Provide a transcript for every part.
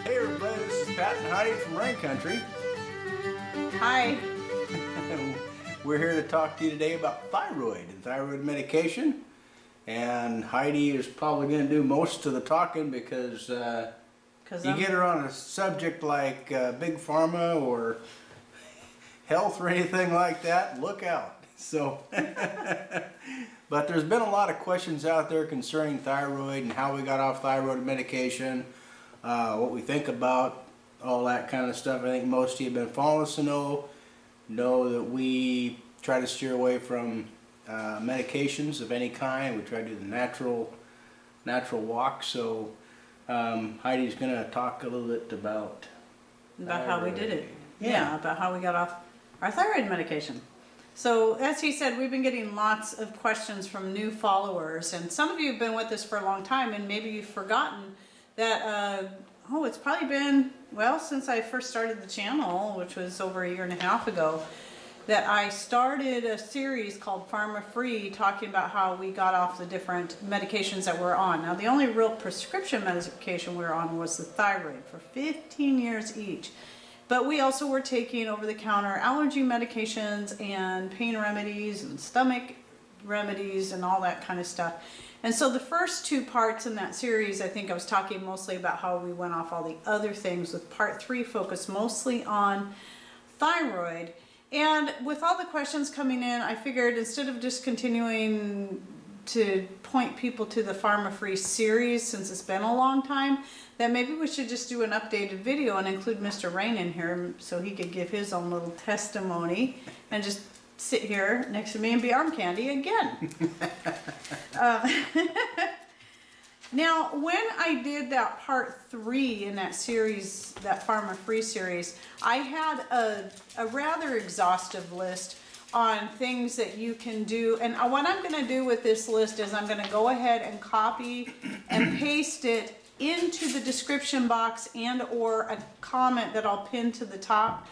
Hey everybody, this is Pat and Heidi from Rain Country. Hi. We're here to talk to you today about thyroid and thyroid medication. And Heidi is probably going to do most of the talking because you get her on a subject like Big Pharma or health or anything like that, look out. So, but there's been a lot of questions out there concerning thyroid and how we got off thyroid medication. What we think about all that kind of stuff. I think most of you have been following us to know that we try to steer away from medications of any kind. We try to do the natural walk. So Heidi's going to talk a little bit about how we did it. Yeah, about how we got off our thyroid medication. So as he said, we've been getting lots of questions from new followers, and some of you have been with us for a long time, and maybe you've forgotten that, it's probably been, well, since I first started the channel, which was over 1.5 years ago, that I started a series called Pharma Free, talking about how we got off the different medications that we're on. Now, the only real prescription medication we were on was the thyroid for 15 years each. But we also were taking over-the-counter allergy medications and pain remedies and stomach remedies and all that kind of stuff. And so the first 2 parts in that series, I think I was talking mostly about how we went off all the other things, with part 3 focused mostly on thyroid. And with all the questions coming in, I figured instead of just continuing to point people to the Pharma Free series, since it's been a long time, that maybe we should just do an updated video and include Mr. Rain in here so he could give his own little testimony and just sit here next to me and be arm candy again. Now, when I did that part 3 in that series, that Pharma Free series, I had a rather exhaustive list on things that you can do. And what I'm going to do with this list is I'm going to go ahead and copy and paste it into the description box and or a comment that I'll pin to the top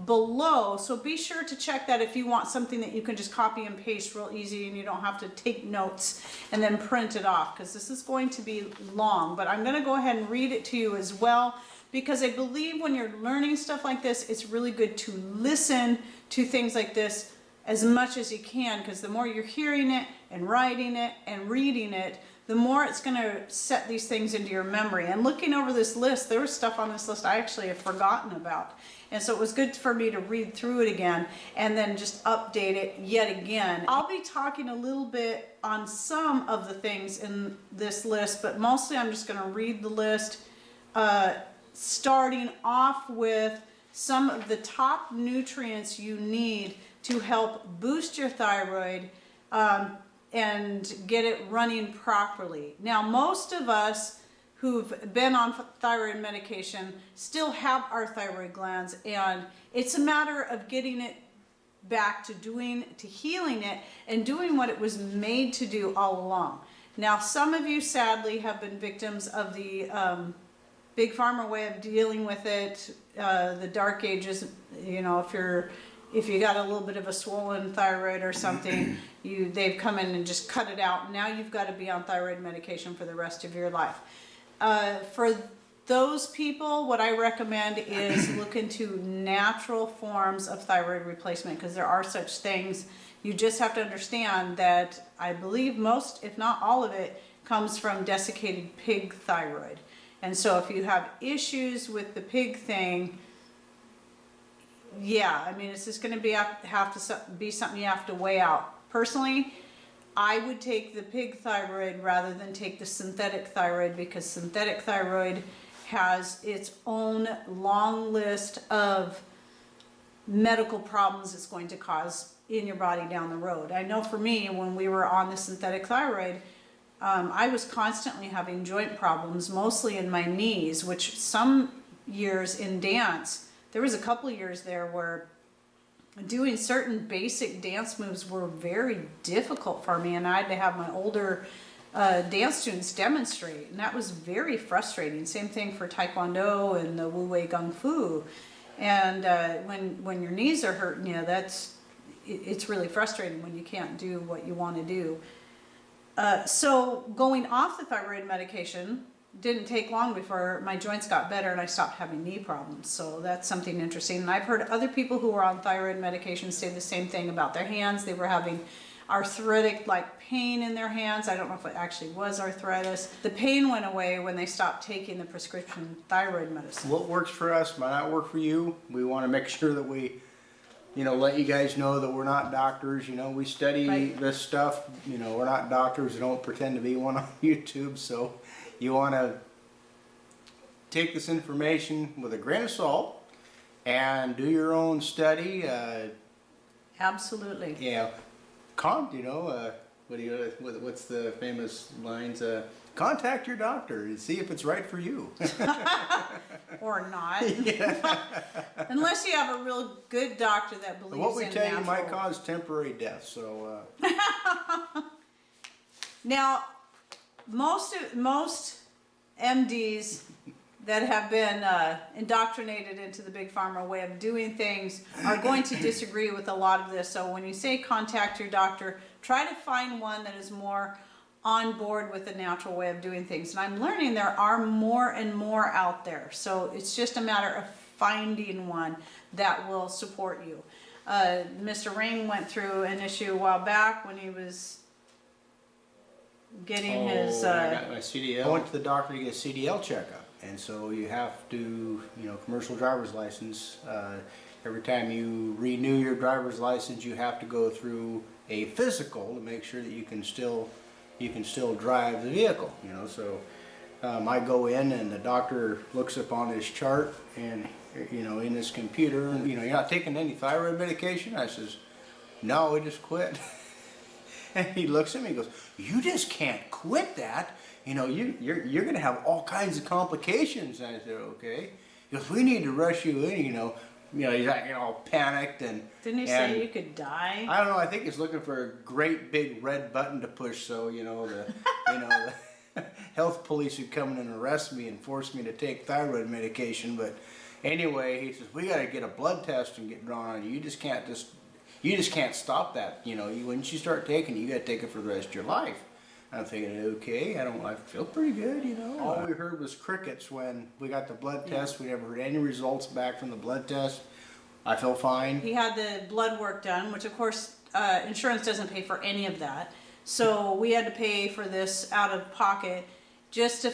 below. So be sure to check that if you want something that you can just copy and paste real easy and you don't have to take notes and then print it off, because this is going to be long. But I'm going to go ahead and read it to you as well, because I believe when you're learning stuff like this, it's really good to listen to things like this as much as you can, because the more you're hearing it and writing it and reading it, the more it's going to set these things into your memory. And looking over this list, there was stuff on this list I actually have forgotten about. And so it was good for me to read through it again and then just update it yet again. I'll be talking a little bit on some of the things in this list, but mostly I'm just going to read the list, starting off with some of the top nutrients you need to help boost your thyroid and get it running properly. Now, most of us who've been on thyroid medication still have our thyroid glands, and it's a matter of getting it back to healing it and doing what it was made to do all along. Now, some of you sadly have been victims of the Big Pharma way of dealing with it, the dark ages. You know, if you got a little bit of a swollen thyroid or something, they've come in and just cut it out. Now you've got to be on thyroid medication for the rest of your life. For those people, what I recommend is look into natural forms of thyroid replacement, because there are such things. You just have to understand that I believe most, if not all of it, comes from desiccated pig thyroid. And so if you have issues with the pig thing, yeah, I mean, it's just going to have to be something you have to weigh out. Personally, I would take the pig thyroid rather than take the synthetic thyroid, because synthetic thyroid has its own long list of medical problems it's going to cause in your body down the road. I know for me, when we were on the synthetic thyroid, I was constantly having joint problems, mostly in my knees, which some years in dance, there was a couple of years there where doing certain basic dance moves were very difficult for me, and I had to have my older dance students demonstrate, and that was very frustrating. Same thing for Taekwondo and the Wu Wei Gung Fu. And when your knees are hurting you, it's really frustrating when you can't do what you want to do. So going off the thyroid medication, didn't take long before my joints got better and I stopped having knee problems. So that's something interesting. And I've heard other people who were on thyroid medication say the same thing about their hands. They were having arthritic like pain in their hands. I don't know if it actually was arthritis. The pain went away when they stopped taking the prescription thyroid medicine. What works for us might not work for you. We want to make sure that we, let you guys know that we're not doctors. We study this stuff. We're not doctors. We don't pretend to be one on YouTube. So you want to take this information with a grain of salt and do your own study. Absolutely. Yeah. What's the famous lines? Contact your doctor and see if it's right for you. Or not. Unless you have a real good doctor that believes in What we tell natural. you might cause temporary death. So. Now, most MDs that have been indoctrinated into the big pharma way of doing things are going to disagree with a lot of this. So when you say contact your doctor, try to find one that is more on board with the natural way of doing things. And I'm learning there are more and more out there. So it's just a matter of finding one that will support you. Mr. Ring went through an issue a while back when he was getting his... I got my CDL. I went to the doctor to get a CDL checkup. And so you have to, commercial driver's license. Every time you renew your driver's license, you have to go through a physical to make sure that you can still drive the vehicle. So I go in and the doctor looks up on his chart and in his computer, and you're not taking any thyroid medication. I says, no, I just quit. And he looks at me and goes, you just can't quit that. You're going to have all kinds of complications. And I said, okay. He goes, we need to rush you in, he's acting all panicked. Didn't he say you could die? I don't know. I think he's looking for a great big red button to push so, the health police would come in and arrest me and force me to take thyroid medication. But anyway, he says, we got to get a blood test and get drawn on you. You just can't stop that. Once you start taking it, you got to take it for the rest of your life. I'm thinking, okay, I feel pretty good, All we heard was crickets when we got the blood test. We never heard any results back from the blood test. I feel fine. He had the blood work done, which of course insurance doesn't pay for any of that. So we had to pay for this out of pocket just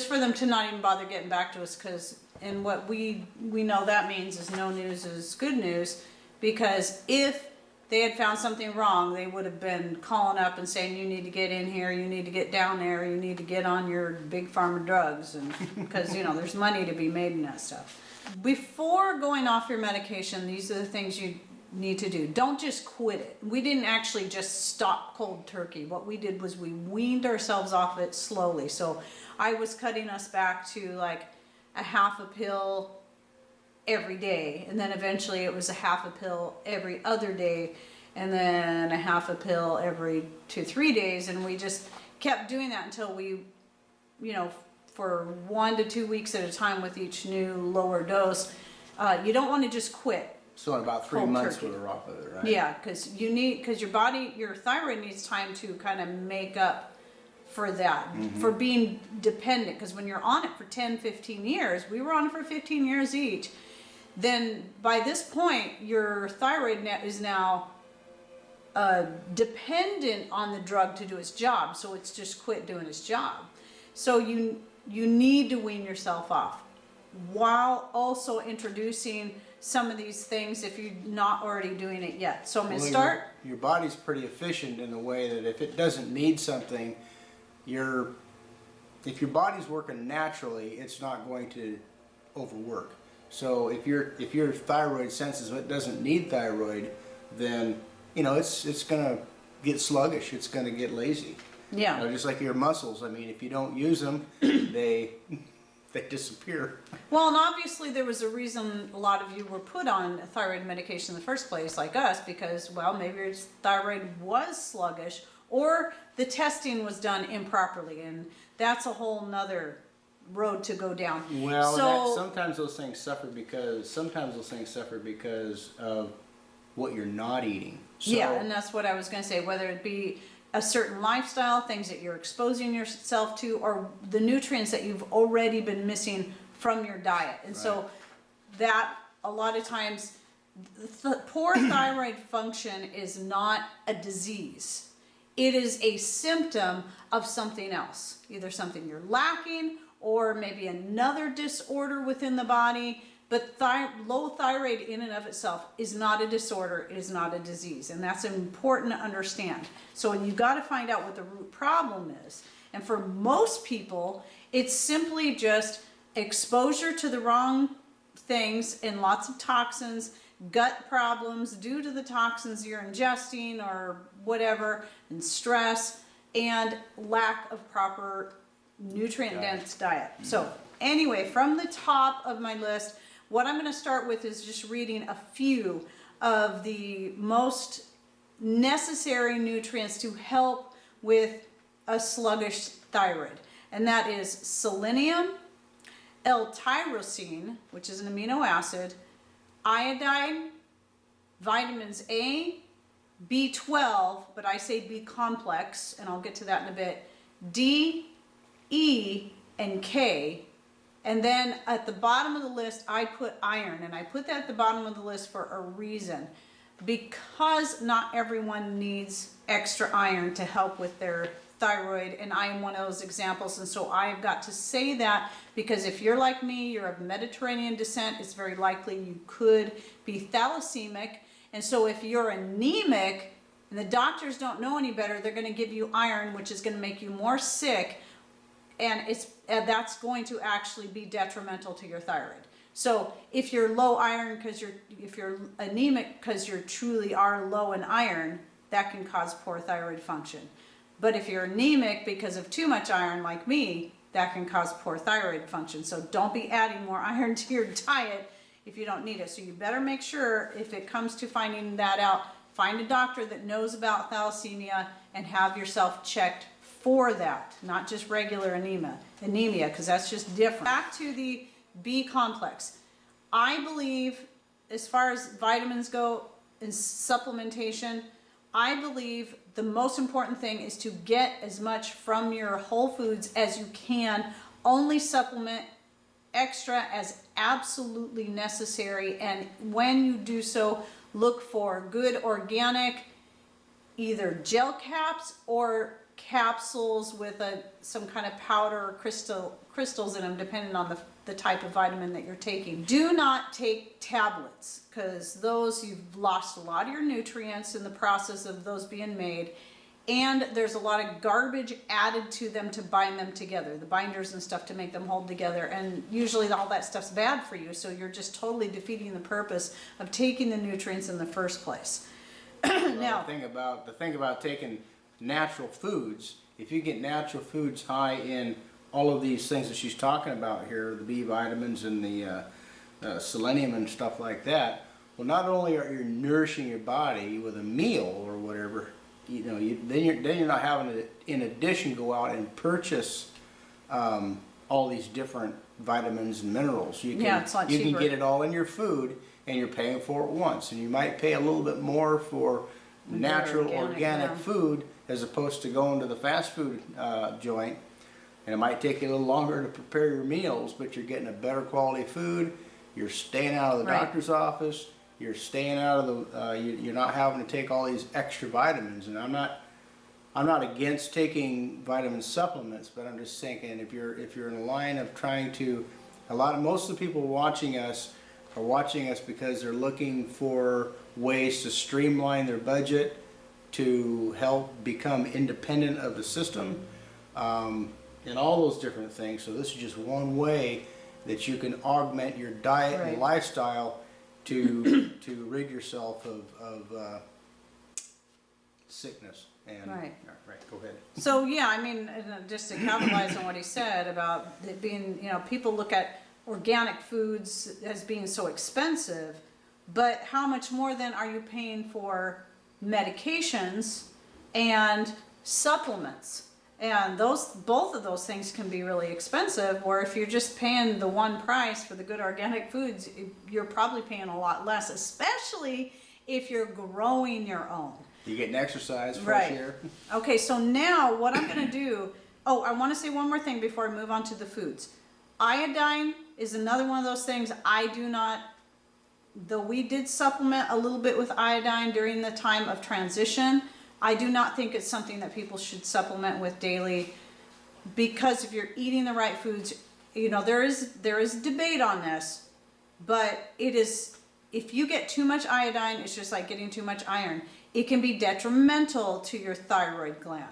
for them to not even bother getting back to us. And what we know that means is no news is good news, because if they had found something wrong, they would have been calling up and saying, you need to get in here, you need to get down there, you need to get on your big pharma drugs, and because there's money to be made in that stuff. Before going off your medication, these are the things you need to do. Don't just quit it. We didn't actually just stop cold turkey. What we did was we weaned ourselves off it slowly. So I was cutting us back to like a half a pill every day, and then eventually it was a half a pill every other day, and then a half a pill every 2-3 days, and we just kept doing that until we, for 1 to 2 weeks at a time with each new lower dose. You don't want to just quit. So in about 3 months we were off of it, right? Yeah, because your thyroid needs time to kind of make up for that, for being dependent, because when you're on it for 10-15 years, we were on it for 15 years each, then by this point your thyroid is now dependent on the drug to do its job, so it's just quit doing its job. So you need to wean yourself off while also introducing some of these things if you're not already doing it yet. So I'm going to start. Your body's pretty efficient in the way that if it doesn't need something, if your body's working naturally, it's not going to overwork. So if your thyroid senses it doesn't need thyroid, then it's gonna get sluggish. It's gonna get lazy. Yeah. Just like your muscles. I mean, if you don't use them, they disappear. Well, and obviously there was a reason a lot of you were put on thyroid medication in the first place, like us, because maybe your thyroid was sluggish, or the testing was done improperly, and that's a whole nother road to go down. Well, sometimes those things suffer because of what you're not eating. So, yeah, and that's what I was going to say. Whether it be a certain lifestyle, things that you're exposing yourself to, or the nutrients that you've already been missing from your diet. And so that a lot of times, poor thyroid function is not a disease. It is a symptom of something else, either something you're lacking or maybe another disorder within the body. But low thyroid in and of itself is not a disorder, it is not a disease. And that's important to understand. So you've got to find out what the root problem is. And for most people, it's simply just exposure to the wrong things and lots of toxins, gut problems due to the toxins you're ingesting or whatever, and stress, and lack of proper nutrient-dense diet. So anyway, from the top of my list, what I'm going to start with is just reading a few of the most necessary nutrients to help with a sluggish thyroid. And that is selenium, L-tyrosine, which is an amino acid, iodine, vitamins A, B12, but I say B complex, and I'll get to that in a bit, D, E, and K. And then at the bottom of the list, I put iron, and I put that at the bottom of the list for a reason. Because not everyone needs extra iron to help with their thyroid, and I am one of those examples, and so I've got to say that because if you're like me, you're of Mediterranean descent, it's very likely you could be thalassemic, and so if you're anemic and the doctors don't know any better, they're going to give you iron, which is going to make you more sick, and that's going to actually be detrimental to your thyroid. So if you're low iron if you're anemic because you truly are low in iron, that can cause poor thyroid function. But if you're anemic because of too much iron like me, that can cause poor thyroid function. So don't be adding more iron to your diet if you don't need it. So you better make sure, if it comes to finding that out, find a doctor that knows about thalassemia and have yourself checked for that, not just regular anemia, because that's just different. Back to the B complex. I believe, as far as vitamins go in supplementation, I believe the most important thing is to get as much from your whole foods as you can. Only supplement extra as absolutely necessary, and when you do so, look for good organic, either gel caps or capsules with some kind of powder or crystals in them, depending on the type of vitamin that you're taking. Do not take tablets, because those, you've lost a lot of your nutrients in the process of those being made, and there's a lot of garbage added to them to bind them together, the binders and stuff to make them hold together, and usually all that stuff's bad for you, so you're just totally defeating the purpose of taking the nutrients in the first place. Now, the thing about taking natural foods, if you get natural foods high in all of these things that she's talking about here, the B vitamins and the selenium and stuff like that, well, not only are you nourishing your body with a meal or whatever, then you're not having to, in addition, go out and purchase all these different vitamins and minerals. It's a lot you cheaper. can get it all in your food, and you're paying for it once, and you might pay a little bit more for natural organic food as opposed to going to the fast food joint, and it might take you a little longer to prepare your meals, but you're getting a better quality food. You're staying out of the doctor's office. You're staying out of the. You're not having to take all these extra vitamins. And I'm not against taking vitamin supplements, but I'm just thinking if you're in a line of trying to, most of the people watching us are watching us because they're looking for ways to streamline their budget, to help become independent of the system, and all those different things. So this is just one way that you can augment your diet and lifestyle to rid yourself of sickness. And, Right, go ahead. So yeah, I mean, just to capitalize on what he said about it being, people look at organic foods as being so expensive, but how much more then are you paying for medications and supplements? And both of those things can be really expensive, or if you're just paying the one price for the good organic foods, you're probably paying a lot less, especially if you're growing your own. You getting exercise, fresh Right. air. Okay, so now what I'm gonna do, oh, I wanna say one more thing before I move on to the foods. Iodine is another one of those things I do not, though we did supplement a little bit with iodine during the time of transition, I do not think it's something that people should supplement with daily, because if you're eating the right foods, you know, there is debate on this, but it is, if you get too much iodine, it's just like getting too much iron. It can be detrimental to your thyroid gland.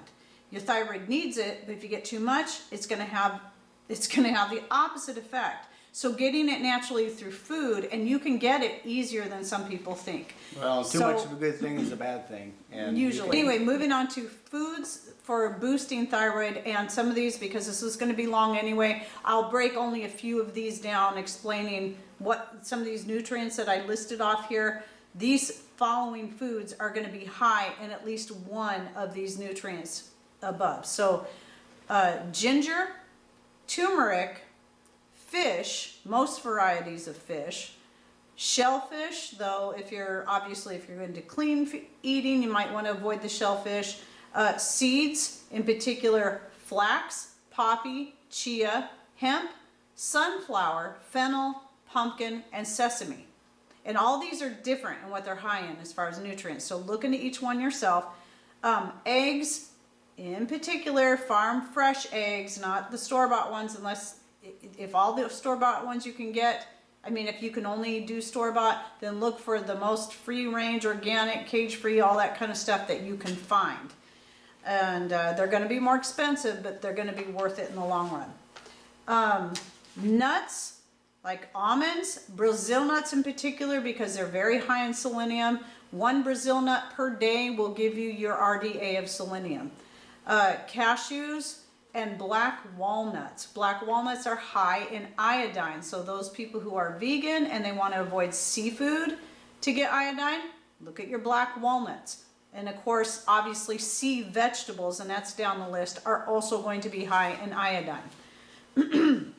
Your thyroid needs it, but if you get too much, it's gonna have the opposite effect. So getting it naturally through food, and you can get it easier than some people think. Well, too So- much of a good thing is a bad thing. And Usually. Anyway, moving on to foods for boosting thyroid, and some of these, because this is going to be long anyway, I'll break only a few of these down, explaining what some of these nutrients that I listed off here. These following foods are going to be high in at least one of these nutrients above. So ginger, turmeric, fish, most varieties of fish, shellfish, though if you're into clean eating, you might want to avoid the shellfish. Seeds, in particular flax, poppy, chia, hemp, sunflower, fennel, pumpkin, and sesame. And all these are different in what they're high in as far as nutrients. So look into each one yourself. Eggs, in particular, farm fresh eggs, not the store-bought ones, unless if all the store-bought ones you can get, I mean, if you can only do store-bought, then look for the most free-range, organic, cage-free, all that kind of stuff that you can find. And they're going to be more expensive, but they're going to be worth it in the long run. Nuts, like almonds, Brazil nuts in particular, because they're very high in selenium. One Brazil nut per day will give you your RDA of selenium. Cashews and black walnuts. Black walnuts are high in iodine, so those people who are vegan and they want to avoid seafood to get iodine, look at your black walnuts. And of course, obviously sea vegetables, and that's down the list, are also going to be high in iodine.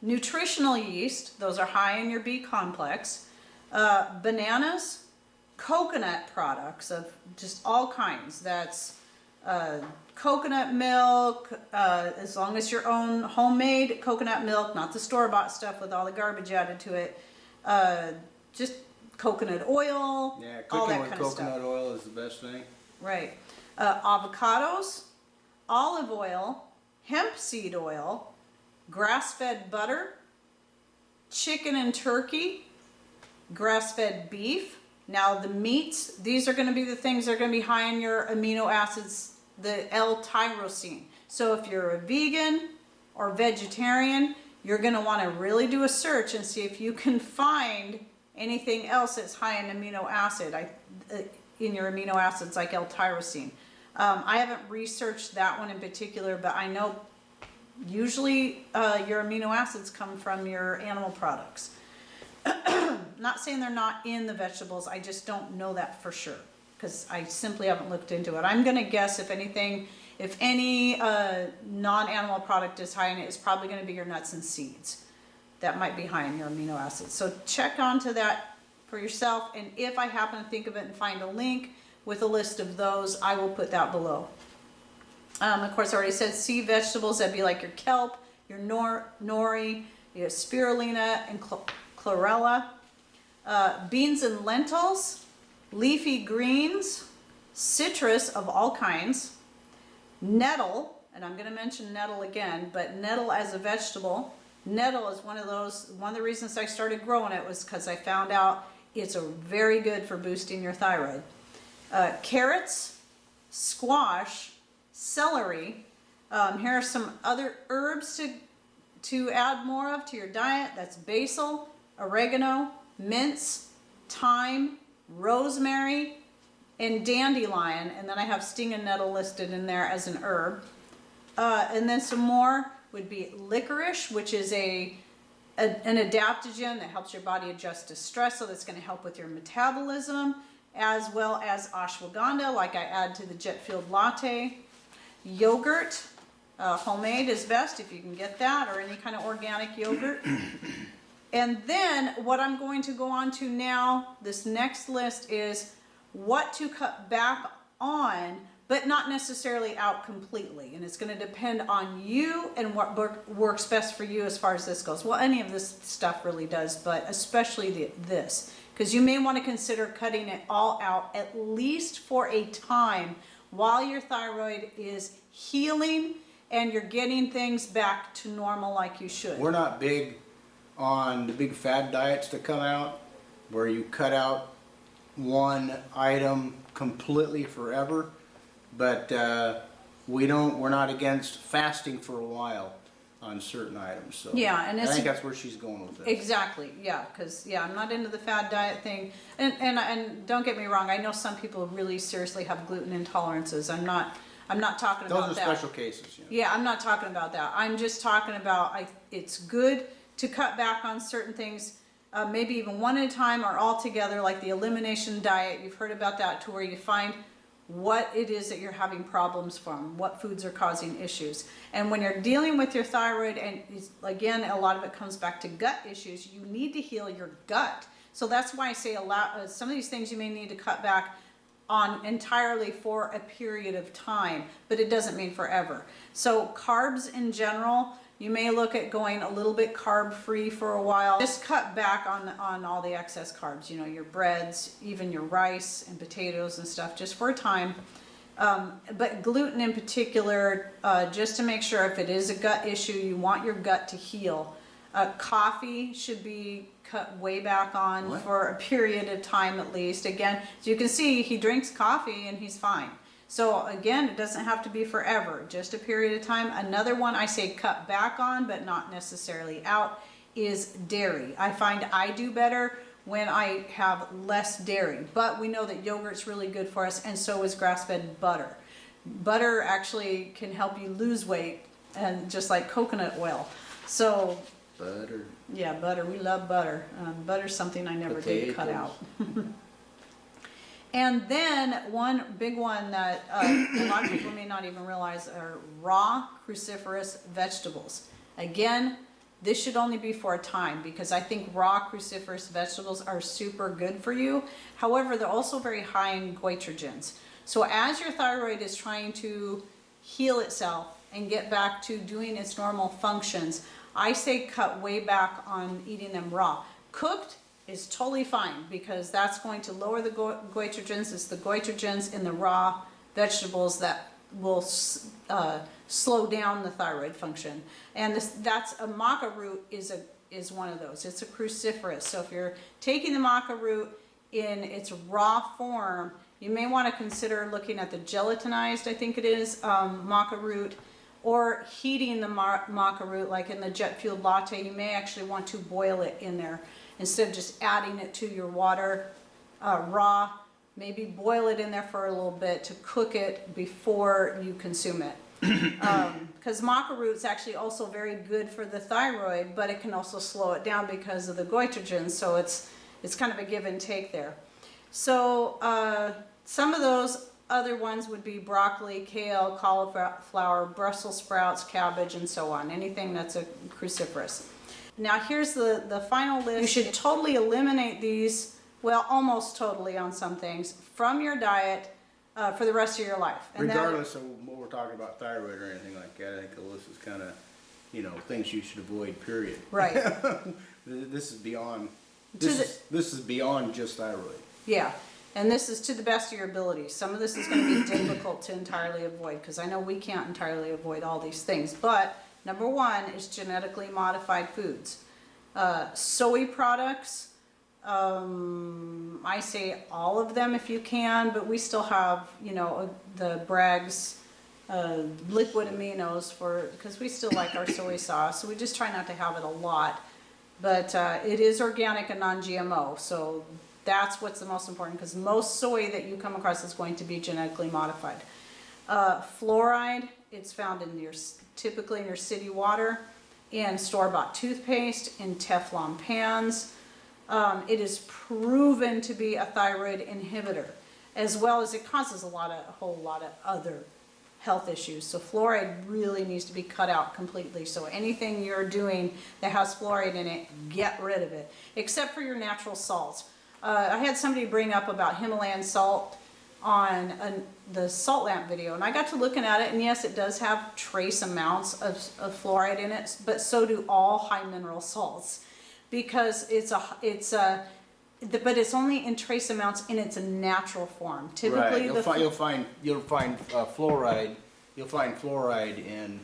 Nutritional yeast, those are high in your B complex. Bananas, coconut products of just all kinds. That's coconut milk, as long as your own homemade coconut milk, not the store-bought stuff with all the garbage added to it. Just coconut oil, Yeah, all cooking that with kind of coconut stuff. oil is the best thing. Right. Avocados, olive oil, hemp seed oil, grass-fed butter, chicken and turkey, grass-fed beef. Now the meats, these are going to be the things that are going to be high in your amino acids, the L-tyrosine. So if you're a vegan or vegetarian, you're going to want to really do a search and see if you can find anything else that's high in amino acid, in your amino acids like L-tyrosine. I haven't researched that one in particular, but I know usually your amino acids come from your animal products. Not saying they're not in the vegetables, I just don't know that for sure, because I simply haven't looked into it. I'm going to guess if any non-animal product is high in it, it's probably going to be your nuts and seeds. That might be high in your amino acids. So check onto that for yourself, and if I happen to think of it and find a link with a list of those, I will put that below. Of course, I already said sea vegetables, that'd be like your kelp, your nori, your spirulina, and chlorella. Beans and lentils, leafy greens, citrus of all kinds, nettle, and I'm going to mention nettle again, but nettle as a vegetable. Nettle is one of the reasons I started growing it was because I found out it's very good for boosting your thyroid. Carrots, squash, celery. Here are some other herbs to add more of to your diet. That's basil, oregano, mince, thyme, rosemary, and dandelion. And then I have stinging nettle listed in there as an herb. And then some more would be licorice, which is an adaptogen that helps your body adjust to stress, so that's going to help with your metabolism, as well as ashwagandha, like I add to the Fueled Latte. Yogurt, homemade is best if you can get that, or any kind of organic yogurt. And then what I'm going to go on to now, this next list is what to cut back on, but not necessarily out completely. And it's going to depend on you and what works best for you as far as this goes. Well, any of this stuff really does, but especially this, because you may want to consider cutting it all out, at least for a time, while your thyroid is healing and you're getting things back to normal like you should. We're not big on the big fad diets that come out, where you cut out one item completely forever, but we're not against fasting for a while on certain items. So yeah, and I think that's where she's going with this. Exactly, yeah, because I'm not into the fad diet thing, and don't get me wrong, I know some people really seriously have gluten intolerances. I'm not talking about that. Those are special cases. Yeah, I'm not talking about that. I'm just talking about it's good to cut back on certain things, maybe even one at a time or all together, like the elimination diet. You've heard about that, to where you find what it is that you're having problems from, what foods are causing issues. And when you're dealing with your thyroid, and again, a lot of it comes back to gut issues, you need to heal your gut. So that's why I say some of these things you may need to cut back on entirely for a period of time, but it doesn't mean forever. So carbs in general, you may look at going a little bit carb free for a while. Just cut back on all the excess carbs, your breads, even your rice and potatoes and stuff, just for a time. But gluten in particular, just to make sure, if it is a gut issue, you want your gut to heal. Coffee should be cut way back on for a period of time at least. Again, as you can see, he drinks coffee and he's fine. So again, it doesn't have to be forever, just a period of time. Another one I say cut back on, but not necessarily out, is dairy. I find I do better when I have less dairy, but we know that yogurt's really good for us, and so is grass-fed butter. Butter actually can help you lose weight, and just like coconut oil. So butter. Yeah, butter. We love butter. Butter's something I never did cut out. And then one big one that a lot of people may not even realize are raw cruciferous vegetables. Again, this should only be for a time, because I think raw cruciferous vegetables are super good for you. However, they're also very high in goitrogens. So as your thyroid is trying to heal itself and get back to doing its normal functions, I say cut way back on eating them raw. Cooked is totally fine, because that's going to lower the goitrogens. It's the goitrogens in the raw vegetables that will slow down the thyroid function. And that's a maca root is one of those. It's a cruciferous. So if you're taking the maca root in its raw form, you may want to consider looking at the gelatinized, I think it is, maca root, or heating the maca root, like in the Fueled Latte. You may actually want to boil it in there instead of just adding it to your water raw. Maybe boil it in there for a little bit to cook it before you consume it. Because maca root's actually also very good for the thyroid, but it can also slow it down because of the goitrogens. So it's kind of a give and take there. So some of those other ones would be broccoli, kale, cauliflower, Brussels sprouts, cabbage, and so on. Anything that's a cruciferous. Now here's the final list. You should totally eliminate these, well, almost totally on some things, from your diet for the rest of your life. And regardless of what we're talking about, thyroid or anything like that, I think the list is kind of, things you should avoid, period. Right. This is beyond, this is beyond just thyroid. Yeah. And this is to the best of your ability. Some of this is going to be difficult to entirely avoid, because I know we can't entirely avoid all these things. But number one is genetically modified foods. Soy products, I say all of them if you can, but we still have, the Bragg's liquid aminos because we still like our soy sauce. So we just try not to have it a lot. But it is organic and non-GMO, so that's what's the most important, because most soy that you come across is going to be genetically modified. Fluoride, it's found typically in your city water, in store-bought toothpaste, in Teflon pans. It is proven to be a thyroid inhibitor, as well as it causes a whole lot of other health issues. So fluoride really needs to be cut out completely. So anything you're doing that has fluoride in it, get rid of it, except for your natural salts. I had somebody bring up about Himalayan salt. on the salt lamp video, and I got to looking at it, and yes, it does have trace amounts of fluoride in it, but so do all high mineral salts, because but it's only in trace amounts in its natural form. Typically, right. You'll find fluoride. You'll find fluoride in,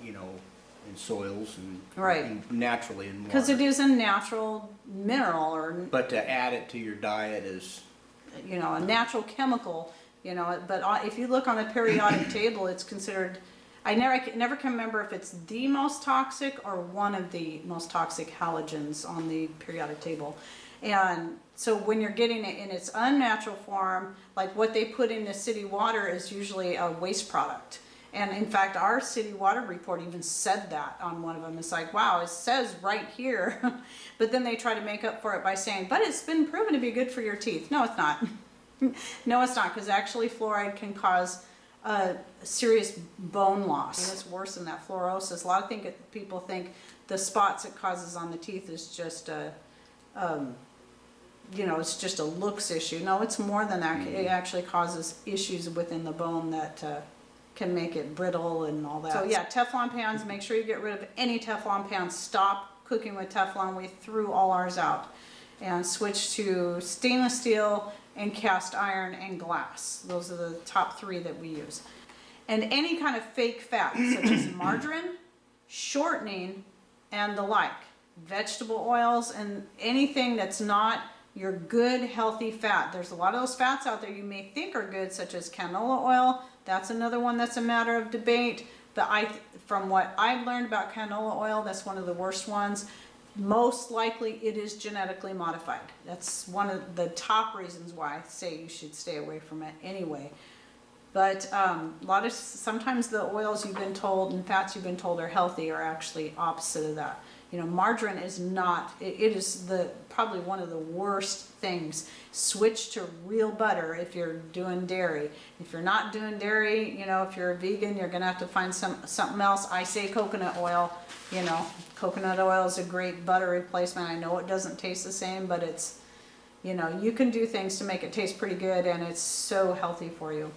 you know, in soils and, right. and naturally in water. Because it is a natural mineral, or but to add it to your diet is, you know, a natural chemical. You know, but if you look on the periodic table, it's considered. I never can remember if it's the most toxic or one of the most toxic halogens on the periodic table. And so when you're getting it in its unnatural form, like what they put in the city water is usually a waste product. And in fact, our city water report even said that on one of them. It's like, wow, it says right here. But then they try to make up for it by saying, but it's been proven to be good for your teeth. No, it's not. No, it's not, because actually fluoride can cause serious bone loss. And it's worse than that, fluorosis. A lot of people think the spots it causes on the teeth is just you know, it's just a looks issue. No, it's more than that. It actually causes issues within the bone that can make it brittle and all that. So yeah, Teflon pans, make sure you get rid of any Teflon pans. Stop cooking with Teflon. We threw all ours out and switched to stainless steel and cast iron and glass. Those are the top 3 that we use. And any kind of fake fat, such as margarine, shortening, and the like. Vegetable oils and anything that's not your good healthy fat. There's a lot of those fats out there you may think are good, such as canola oil. That's another one that's a matter of debate. But from what I've learned about canola oil, that's one of the worst ones. Most likely it is genetically modified. That's one of the top reasons why I say you should stay away from it anyway. But sometimes the oils you've been told and fats you've been told are healthy are actually opposite of that. You know, margarine is not, it is probably one of the worst things. Switch to real butter if you're doing dairy. If you're not doing dairy, you know, if you're a vegan, you're gonna have to find something else. I say coconut oil. You know, coconut oil is a great butter replacement. I know it doesn't taste the same, but it's, you know, you can do things to make it taste pretty good, and it's so healthy for you.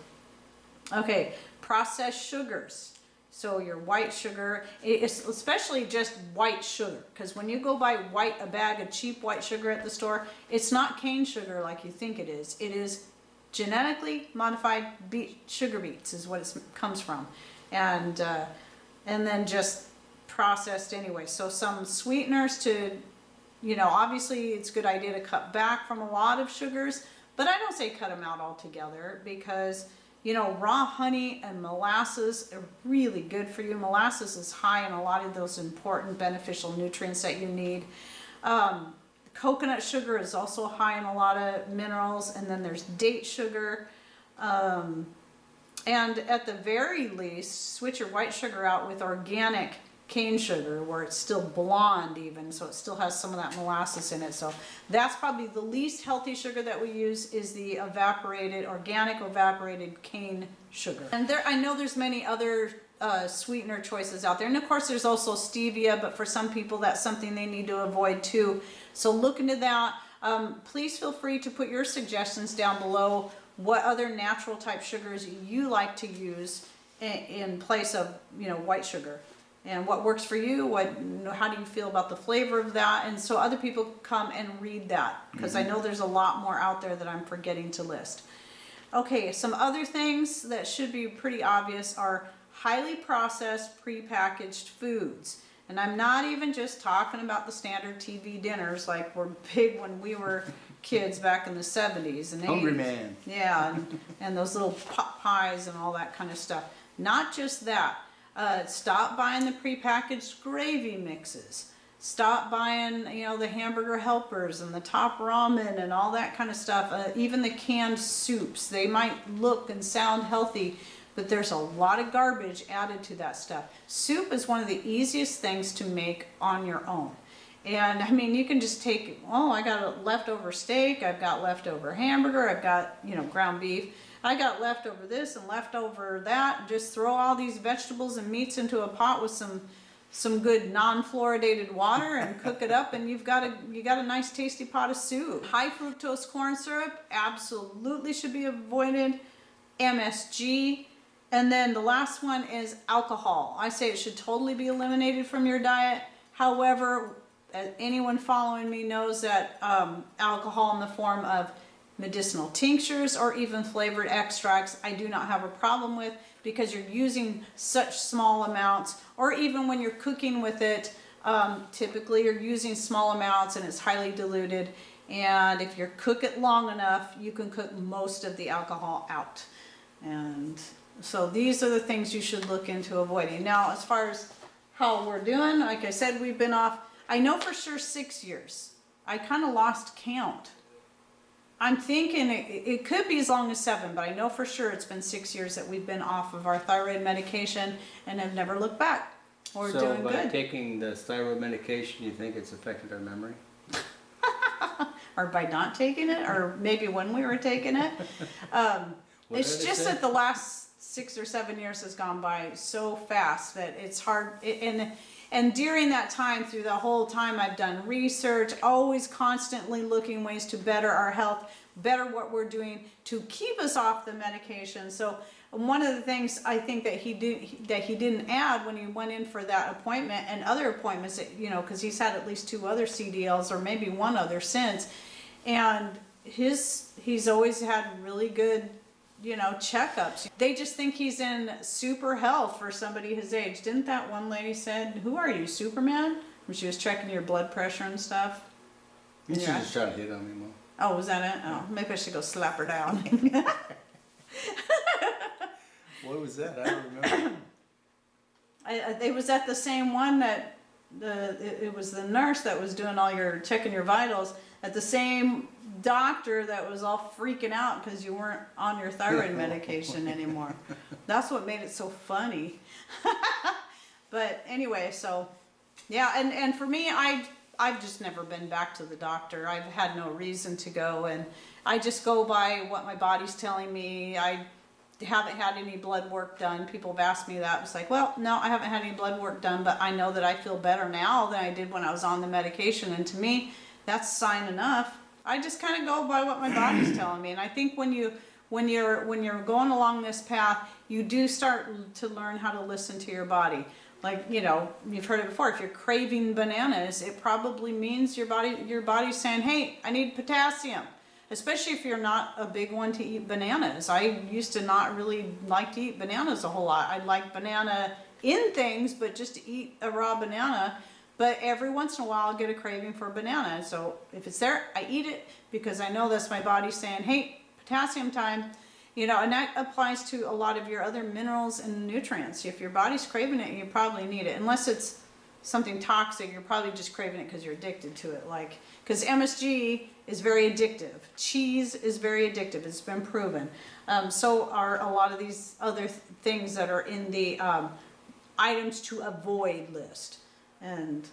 Okay, processed sugars. So your white sugar, especially just white sugar, because when you go buy a bag of cheap white sugar at the store, it's not cane sugar like you think it is. It is genetically modified sugar beets is what it comes from, and then just processed anyway. So some sweeteners to, you know, obviously it's a good idea to cut back from a lot of sugars, but I don't say cut them out altogether, because you know, raw honey and molasses are really good for you. Molasses is high in a lot of those important beneficial nutrients that you need. Coconut sugar is also high in a lot of minerals, and then there's date sugar. And at the very least, switch your white sugar out with organic cane sugar, where it's still blonde even, so it still has some of that molasses in it. So that's probably the least healthy sugar that we use, is the organic evaporated cane sugar. And I know there's many other sweetener choices out there, and of course there's also stevia, but for some people that's something they need to avoid too. So look into that. Please feel free to put your suggestions down below, what other natural type sugars you like to use in place of, you know, white sugar. And what works for you, how do you feel about the flavor of that? And so other people come and read that, because I know there's a lot more out there that I'm forgetting to list. Okay, some other things that should be pretty obvious are highly processed, prepackaged foods. And I'm not even just talking about the standard TV dinners like were big when we were kids back in the 70s and 80s. Hungry Man. Yeah, and those little pot pies and all that kind of stuff. Not just that. Stop buying the prepackaged gravy mixes. Stop buying, you know, the hamburger helpers and the top ramen and all that kind of stuff. Even the canned soups. They might look and sound healthy, but there's a lot of garbage added to that stuff. Soup is one of the easiest things to make on your own. And I mean, you can just take, oh, I got a leftover steak, I've got leftover hamburger, I've got, you know, ground beef. I got leftover this and leftover that. Just throw all these vegetables and meats into a pot with some some good non-fluoridated water and cook it up, and you got a nice tasty pot of soup. High fructose corn syrup absolutely should be avoided. MSG. And then the last one is alcohol. I say it should totally be eliminated from your diet. However, anyone following me knows that alcohol in the form of medicinal tinctures or even flavored extracts, I do not have a problem with, because you're using such small amounts, or even when you're cooking with it, typically you're using small amounts and it's highly diluted. And if you cook it long enough, you can cook most of the alcohol out. And so these are the things you should look into avoiding. Now, as far as how we're doing, like I said, we've been off, I know for sure 6 years. I kind of lost count. I'm thinking it could be as long as 7, but I know for sure it's been 6 years that we've been off of our thyroid medication and have never looked back. We're doing good. So by taking the thyroid medication, you think it's affected our memory? Or by not taking it, or maybe when we were taking it. It's just that the last 6 or 7 years has gone by so fast that it's hard. And during that time, through the whole time, I've done research, always constantly looking ways to better our health, better what we're doing to keep us off the medication. So one of the things I think that he didn't add when he went in for that appointment and other appointments, you know, because he's had at least 2 other CDLs or maybe 1 other since, and he's always had really good, you know, checkups. They just think he's in super health for somebody his age. Didn't that one lady said, "Who are you, Superman?" When she was checking your blood pressure and stuff. You should just try to hit on me more. Oh, was that it? Oh, maybe I should go slap her down. What was that? I don't remember. It was at the same one that it was the nurse that was doing all your checking your vitals at the same doctor that was all freaking out because you weren't on your thyroid medication anymore. That's what made it so funny. But anyway, so yeah, and for me, I've just never been back to the doctor. I've had no reason to go, and I just go by what my body's telling me. I haven't had any blood work done. People have asked me that. It's like, well, no, I haven't had any blood work done, but I know that I feel better now than I did when I was on the medication, and to me, that's sign enough. I just kind of go by what my body's telling me, and I think when you're going along this path, you do start to learn how to listen to your body. Like, you know, you've heard it before. If you're craving bananas, it probably means your body's saying, "Hey, I need potassium." Especially if you're not a big one to eat bananas. I used to not really like to eat bananas a whole lot. I'd like banana in things, but just to eat a raw banana. But every once in a while, I'll get a craving for a banana. So if it's there, I eat it because I know that's my body saying, "Hey, potassium time." You know, and that applies to a lot of your other minerals and nutrients. If your body's craving it, you probably need it. Unless it's something toxic, you're probably just craving it because you're addicted to it. Like, because MSG is very addictive. Cheese is very addictive. It's been proven. So are a lot of these other things that are in the items to avoid list,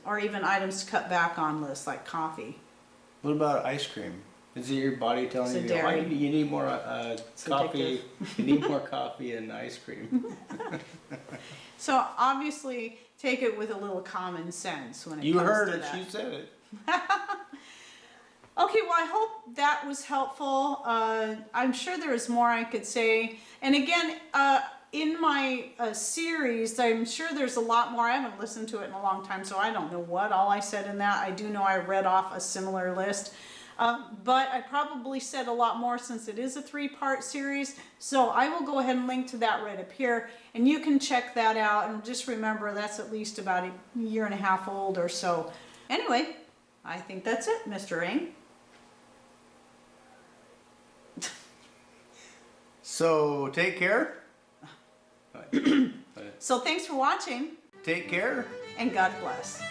or even items to cut back on list, like coffee. What about ice cream? Is it your body telling you, "Oh, you need more coffee? You need more coffee and ice cream." So obviously, take it with a little common sense when it You comes heard to it. that. She said it. Okay, well, I hope that was helpful. I'm sure there is more I could say. And again, in my series, I'm sure there's a lot more. I haven't listened to it in a long time, so I don't know what all I said in that. I do know I read off a similar list. But I probably said a lot more since it is a 3-part series. So I will go ahead and link to that right up here. And you can check that out. And just remember, that's at least about a 1.5 years old or so. Anyway, I think that's it, Mr. Ing. So take care. So thanks for watching. Take care. And God bless.